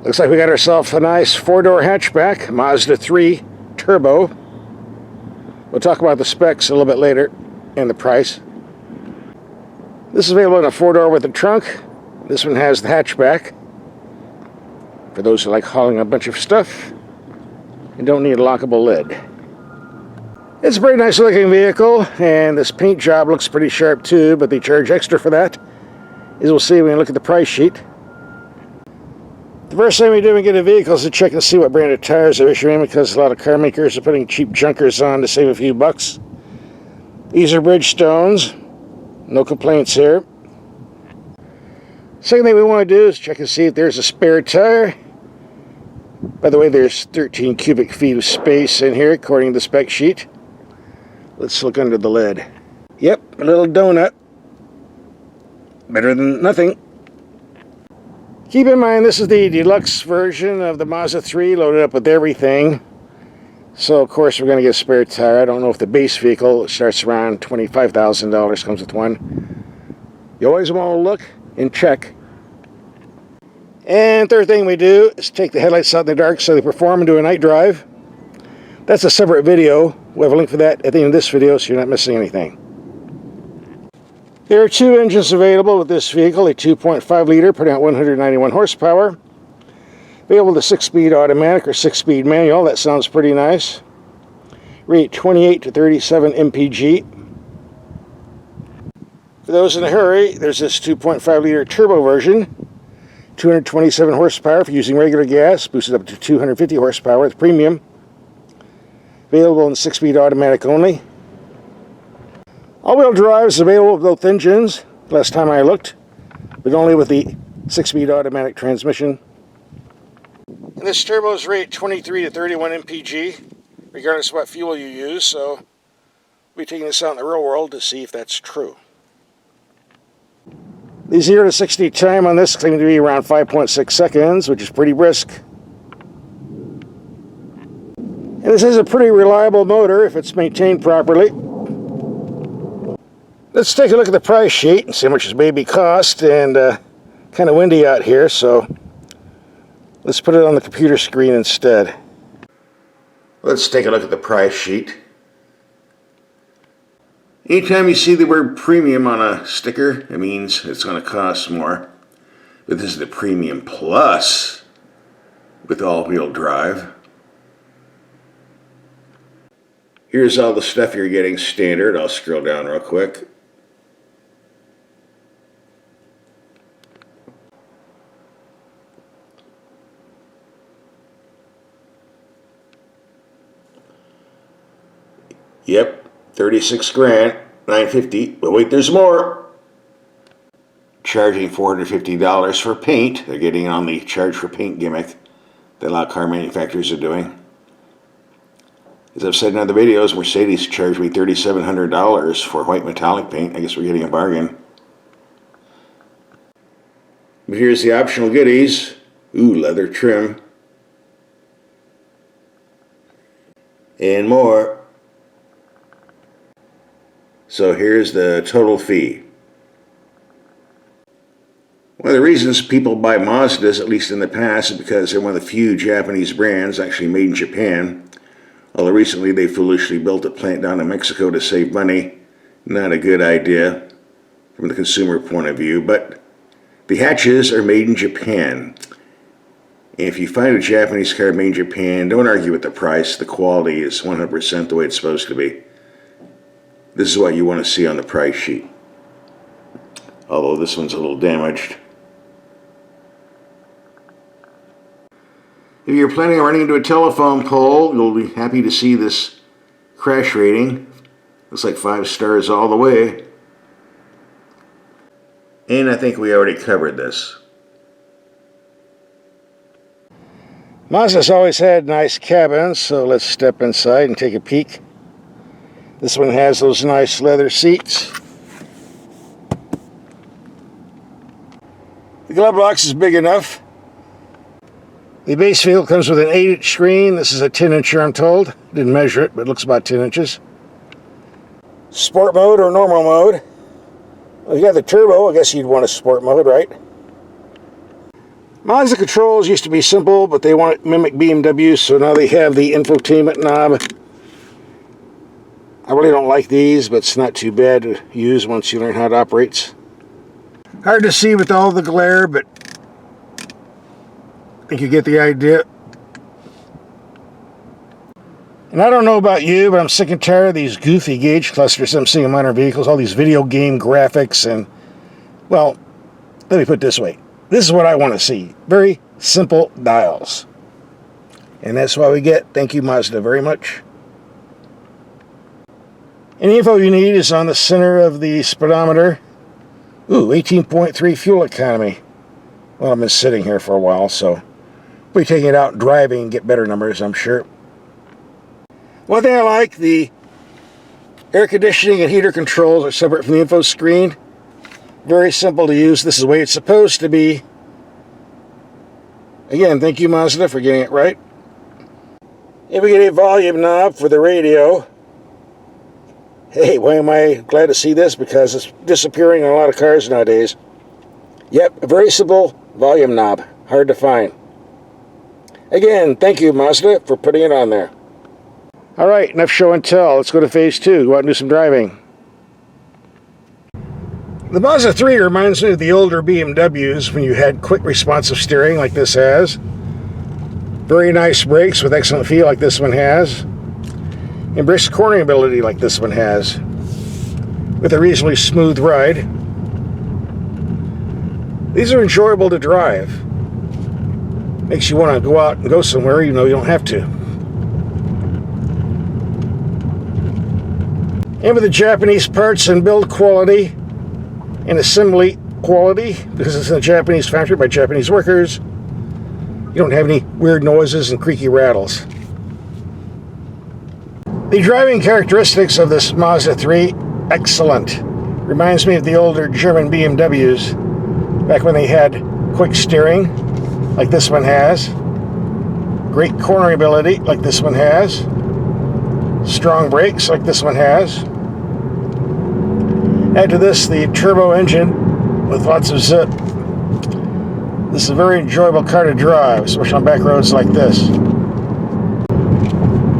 Looks like we got ourselves a nice four-door hatchback, Mazda 3 Turbo. We'll talk about the specs a little bit later and the price. This is available in a four-door with a trunk. This one has the hatchback for those who like hauling a bunch of stuff and don't need a lockable lid. It's a very nice looking vehicle, and this paint job looks pretty sharp too, but they charge extra for that, as we'll see when we look at the price sheet. The first thing we do when we get a vehicle is to check and see what brand of tires they're issuing, because a lot of car makers are putting cheap junkers on to save a few bucks. These are Bridgestones. No complaints here. Second thing we want to do is check and see if there's a spare tire. By the way, there's 13 cubic feet of space in here according to the spec sheet. Let's look under the lid. Yep, a little donut. Better than nothing. Keep in mind this is the deluxe version of the Mazda 3 loaded up with everything. So of course we're going to get a spare tire. I don't know if the base vehicle starts around $25,000 comes with one. You always want to look and check. And third thing we do is take the headlights out in the dark so they perform and do a night drive. That's a separate video. We'll have a link for that at the end of this video so you're not missing anything. There are two engines available with this vehicle, a 2.5 liter putting out 191 horsepower. Available to 6-speed automatic or 6-speed manual. That sounds pretty nice. Rate 28 to 37 mpg. For those in a hurry, there's this 2.5 liter turbo version. 227 horsepower for using regular gas, boosted up to 250 horsepower with premium. Available in 6-speed automatic only. All-wheel drive is available with both engines, last time I looked, but only with the 6-speed automatic transmission. And this turbo is rated 23 to 31 mpg, regardless of what fuel you use, so we'll be taking this out in the real world to see if that's true. The 0 to 60 time on this claims to be around 5.6 seconds, which is pretty brisk. And this is a pretty reliable motor if it's maintained properly. Let's take a look at the price sheet and see how much this baby cost. And kind of windy out here, so let's put it on the computer screen instead. Let's take a look at the price sheet. Anytime you see the word premium on a sticker, it means it's going to cost more. But this is the Premium Plus with all-wheel drive. Here's all the stuff you're getting standard. I'll scroll down real quick. Yep, 36 grand, $950. But wait, there's more. Charging $450 for paint. They're getting on the charge for paint gimmick that a lot of car manufacturers are doing. As I've said in other videos, Mercedes charged me $3,700 for white metallic paint. I guess we're getting a bargain. But here's the optional goodies. Ooh, leather trim. And more. So here's the total fee. One of the reasons people buy Mazdas, at least in the past, is because they're one of the few Japanese brands actually made in Japan. Although recently they foolishly built a plant down in Mexico to save money. Not a good idea from the consumer point of view, but the hatches are made in Japan. And if you find a Japanese car made in Japan, don't argue with the price. The quality is 100% the way it's supposed to be. This is what you want to see on the price sheet. Although this one's a little damaged. If you're planning on running into a telephone pole, you'll be happy to see this crash rating. Looks like 5 stars all the way. And I think we already covered this. Mazda's always had nice cabins, so let's step inside and take a peek. This one has those nice leather seats. The glove box is big enough. The base vehicle comes with an 8-inch screen. This is a 10-incher, I'm told. Didn't measure it, but it looks about 10 inches. Sport mode or normal mode. Well, you got the turbo. I guess you'd want a sport mode, right? Mazda controls used to be simple, but they want to mimic BMW, so now they have the infotainment knob. I really don't like these, but it's not too bad to use once you learn how it operates. Hard to see with all the glare, but I think you get the idea. And I don't know about you, but I'm sick and tired of these goofy gauge clusters I'm seeing in modern vehicles, all these video game graphics, and, well, let me put it this way. This is what I want to see. Very simple dials. And that's what we get. Thank you, Mazda, very much. Any info you need is on the center of the speedometer. Ooh, 18.3 fuel economy. Well, I've been sitting here for a while, so we'll be taking it out and driving and get better numbers, I'm sure. One thing I like, the air conditioning and heater controls are separate from the info screen. Very simple to use. This is the way it's supposed to be. Again, thank you, Mazda, for getting it right. And we get a volume knob for the radio. Hey, why am I glad to see this? Because it's disappearing on a lot of cars nowadays. Yep, a very simple volume knob. Hard to find. Again, thank you, Mazda, for putting it on there. All right, enough show and tell. Let's go to phase 2. Go out and do some driving. The Mazda 3 reminds me of the older BMWs when you had quick responsive steering like this has. Very nice brakes with excellent feel like this one has. And brisk cornering ability like this one has. With a reasonably smooth ride. These are enjoyable to drive. Makes you want to go out and go somewhere you know you don't have to. And with the Japanese parts and build quality and assembly quality, because it's in a Japanese factory by Japanese workers, you don't have any weird noises and creaky rattles. The driving characteristics of this Mazda 3, excellent. Reminds me of the older German BMWs, back when they had quick steering, like this one has. Great cornering ability, like this one has. Strong brakes, like this one has. Add to this the turbo engine with lots of zip. This is a very enjoyable car to drive, especially on back roads like this.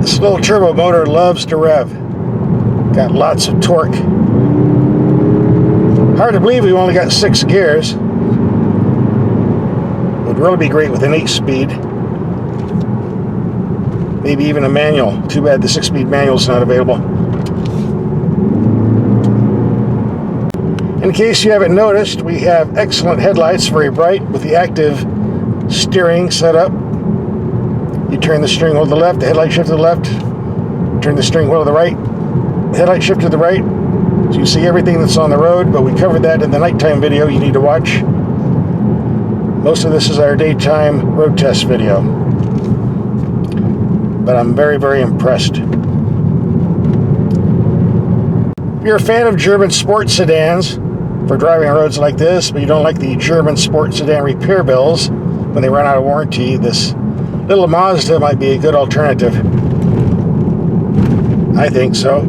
This little turbo motor loves to rev. Got lots of torque. Hard to believe we've only got 6 gears. Would really be great with an 8-speed. Maybe even a manual. Too bad the 6-speed manual is not available. In case you haven't noticed, we have excellent headlights, very bright, with the active steering set up. You turn the steering wheel to the left, the headlight shift to the left. Turn the steering wheel to the right, the headlight shift to the right. So you see everything that's on the road, but we covered that in the nighttime video you need to watch. Most of this is our daytime road test video. But I'm very, very impressed. If you're a fan of German sports sedans for driving on roads like this, but you don't like the German sports sedan repair bills when they run out of warranty, this little Mazda might be a good alternative. I think so.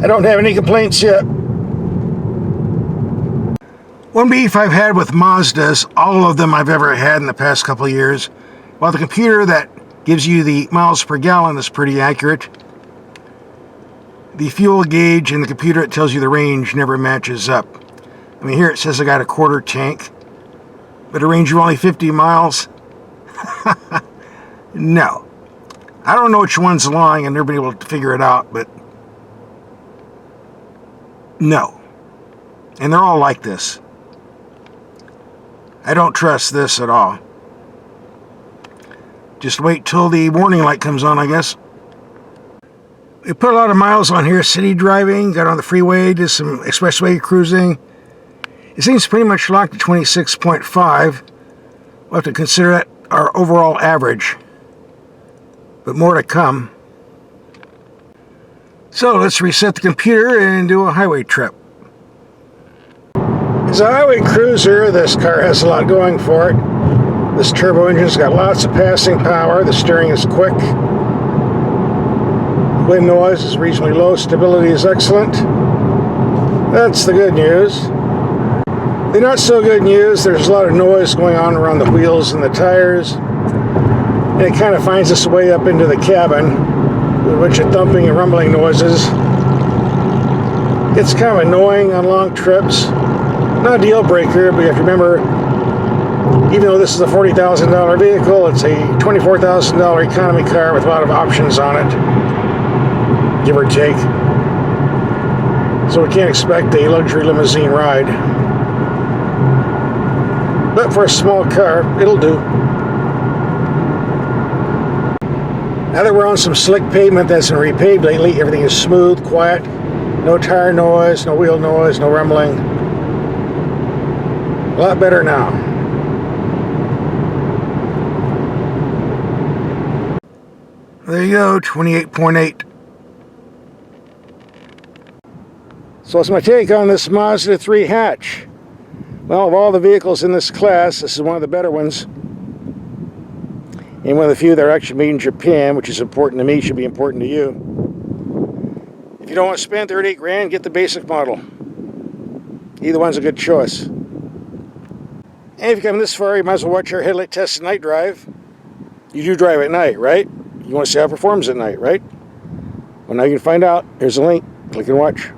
I don't have any complaints yet. One beef I've had with Mazdas, all of them I've ever had in the past couple of years, while the computer that gives you the miles per gallon is pretty accurate, the fuel gauge in the computer that tells you the range never matches up. I mean, here it says I got a quarter tank, but a range of only 50 miles? No. I don't know which one's lying, and never been able to figure it out, but no. And they're all like this. I don't trust this at all. Just wait till the warning light comes on, I guess. We put a lot of miles on here, city driving, got on the freeway, did some expressway cruising. It seems pretty much locked at 26.5. We'll have to consider that our overall average. But more to come. So let's reset the computer and do a highway trip. As a highway cruiser, this car has a lot going for it. This turbo engine's got lots of passing power. The steering is quick. Wind noise is reasonably low. Stability is excellent. That's the good news. They're not so good in use. There's a lot of noise going on around the wheels and the tires. And it kind of finds its way up into the cabin with a bunch of thumping and rumbling noises. It's kind of annoying on long trips. Not a deal breaker, but you have to remember, even though this is a $40,000 vehicle, it's a $24,000 economy car with a lot of options on it, give or take. So we can't expect a luxury limousine ride. But for a small car, it'll do. Now that we're on some slick pavement that's been repaved lately, everything is smooth, quiet, no tire noise, no wheel noise, no rumbling. A lot better now. There you go, 28.8. So what's my take on this Mazda 3 hatch? Well, of all the vehicles in this class, this is one of the better ones. And one of the few that are actually made in Japan, which is important to me, should be important to you. If you don't want to spend 38 grand, get the basic model. Either one's a good choice. And if you come this far, you might as well watch our headlight test at night drive. You do drive at night, right? You want to see how it performs at night, right? Well, now you can find out. Here's a link. Click and watch.